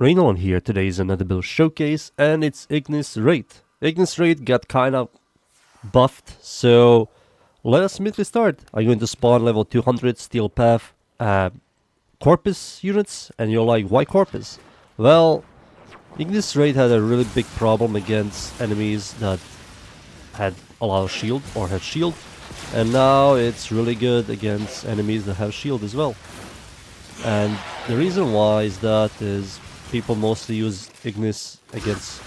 Rainollon here. Today is another build showcase, and it's Ignis Wraith. Ignis Wraith got kind of buffed, so let us immediately start. I'm going to spawn level 200 Steel Path Corpus units, and you're like, why Corpus? Well, Ignis Wraith had a really big problem against enemies that had a lot of shield or had shield, and now it's really good against enemies that have shield as well. And the reason why is that people mostly use Ignis against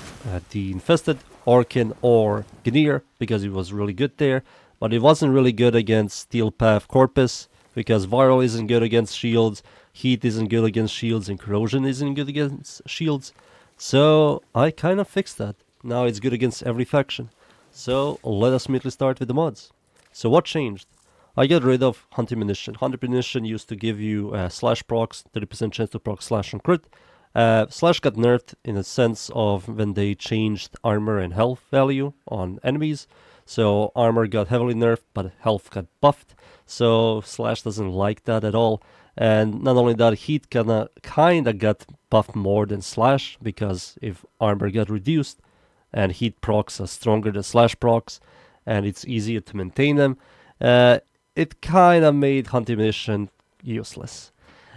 the infested Arcane or Gnir because it was really good there, but it wasn't really good against Steel Path Corpus because Viral isn't good against shields, Heat isn't good against shields, and Corrosion isn't good against shields. So I kind of fixed that. Now it's good against every faction. So let us immediately start with the mods. So what changed? I got rid of Hunting Munition. Hunting Munition used to give you slash procs, 30% chance to proc slash on crit. Slash got nerfed in the sense of when they changed armor and health value on enemies. So armor got heavily nerfed, but health got buffed. So slash doesn't like that at all. And not only that, heat kinda got buffed more than slash, because if armor got reduced and heat procs are stronger than slash procs, and it's easier to maintain them, it kind of made Hunting Munition useless.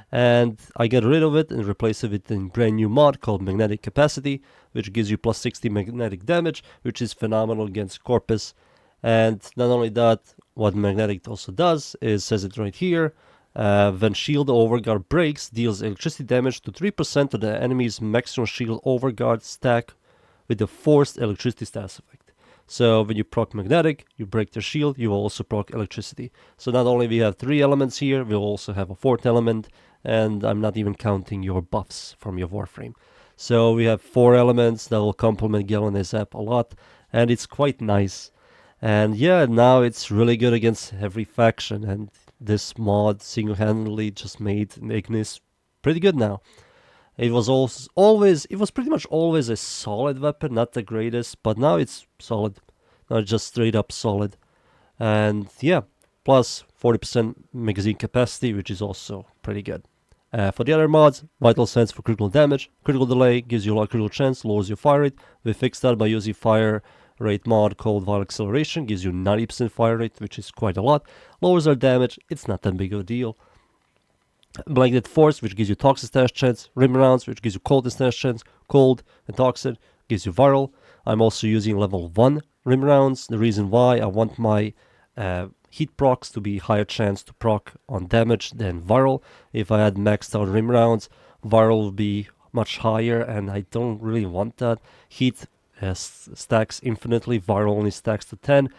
And I got rid of it and replaced it with a brand new mod called Magnetic Capacity, which gives you plus 60 magnetic damage, which is phenomenal against Corpus. And not only that, what Magnetic also does is, says it right here, when Shield Overguard breaks, deals electricity damage to 3% of the enemy's maximum Shield Overguard stack with the forced electricity status effect. So when you proc Magnetic, you break their shield, you will also proc electricity. So not only we have 3 elements here, we'll also have a 4th element, and I'm not even counting your buffs from your Warframe. So we have 4 elements that will complement Galvanized Zap a lot, and it's quite nice. And yeah, now it's really good against every faction, and this mod single-handedly just made Ignis pretty good now. It was pretty much always a solid weapon, not the greatest, but now it's solid. Not just straight up solid. And yeah, plus 40% magazine capacity, which is also pretty good. For the other mods, Vital Sense for critical damage. Critical delay gives you a lot of critical chance, lowers your fire rate. We fixed that by using fire rate mod called Vital Acceleration, gives you 90% fire rate, which is quite a lot. Lowers our damage, it's not that big of a deal. Blanket Force, which gives you Toxic Stash chance. Rim Rounds, which gives you Cold and Stash chance. Cold and Toxic gives you Viral. I'm also using level 1 Rim Rounds. The reason why, I want my heat procs to be higher chance to proc on damage than Viral. If I had maxed out Rim Rounds, Viral would be much higher, and I don't really want that. Heat stacks infinitely, Viral only stacks to 10.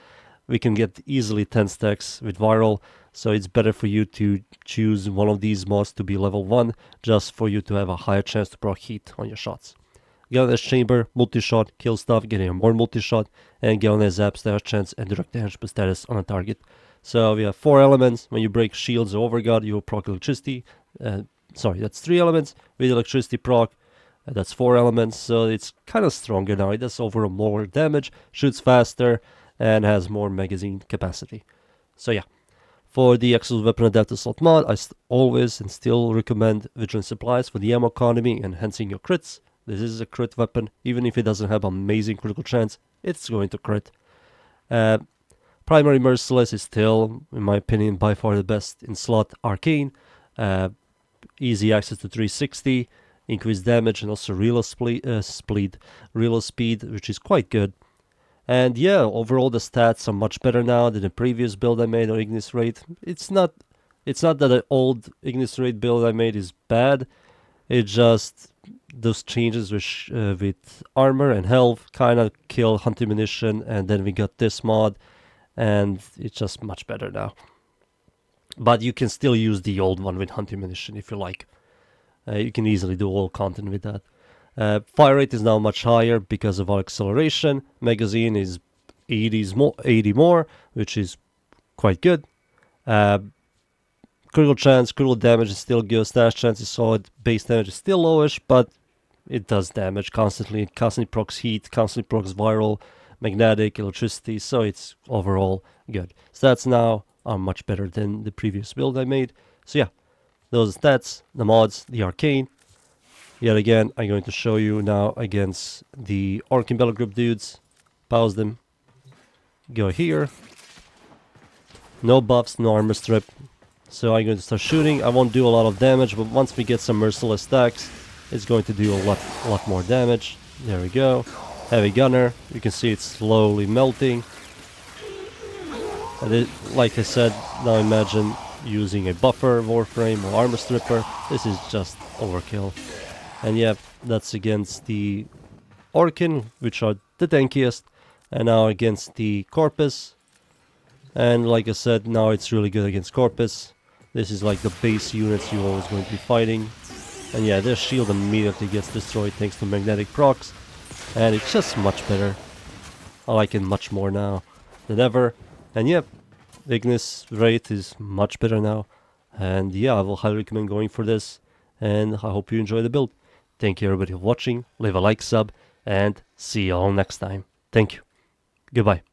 We can get easily 10 stacks with Viral, so it's better for you to choose one of these mods to be level 1, just for you to have a higher chance to proc heat on your shots. Galvanized Chamber, multi-shot, kill stuff, getting a more multi-shot, and Galvanized Zap, status chance, and direct damage per status on a target. So we have 4 elements. When you break shields or overguard, you will proc electricity. That's 3 elements. With electricity proc, that's 4 elements, so it's kind of stronger now. It does overall more damage, shoots faster, and has more magazine capacity. So yeah, for the Excellent Weapon Adaptive Slot mod, I always and still recommend Vigilant Supplies for the ammo economy, enhancing your crits. This is a crit weapon, even if it doesn't have amazing critical chance, it's going to crit. Primary Merciless is still, in my opinion, by far the best in slot. Arcane, easy access to 360, increased damage, and also reload speed, which is quite good. And yeah, overall the stats are much better now than the previous build I made on Ignis Wraith. It's not that the old Ignis Wraith build I made is bad. It's just those changes with armor and health kind of kill Hunting Munition, and then we got this mod, and it's just much better now. But you can still use the old one with Hunting Munition if you like. You can easily do all content with that. Fire rate is now much higher because of our acceleration. Magazine is 80 more, which is quite good. Critical chance, critical damage is still good. Stash chance is solid. Base damage is still lowish, but it does damage constantly. It constantly procs heat, constantly procs viral, magnetic, electricity, so it's overall good. Stats now are much better than the previous build I made. So yeah, those stats, the mods, the Arcane. Yet again, I'm going to show you now against the Arcane Battle Group dudes. Pause them. Go here. No buffs, no armor strip. So I'm going to start shooting. I won't do a lot of damage, but once we get some merciless stacks, it's going to do a lot more damage. There we go. Heavy gunner. You can see it's slowly melting. And like I said, now imagine using a buffer, Warframe, or armor stripper. This is just overkill. And yeah, that's against the Arcane, which are the tankiest. And now against the Corpus. And like I said, now it's really good against Corpus. This is like the base units you're always going to be fighting. And yeah, their shield immediately gets destroyed thanks to magnetic procs. And it's just much better. I like it much more now than ever. And yep, Ignis Wraith is much better now. And yeah, I will highly recommend going for this. And I hope you enjoy the build. Thank you everybody for watching. Leave a like, sub, and see you all next time. Thank you. Goodbye.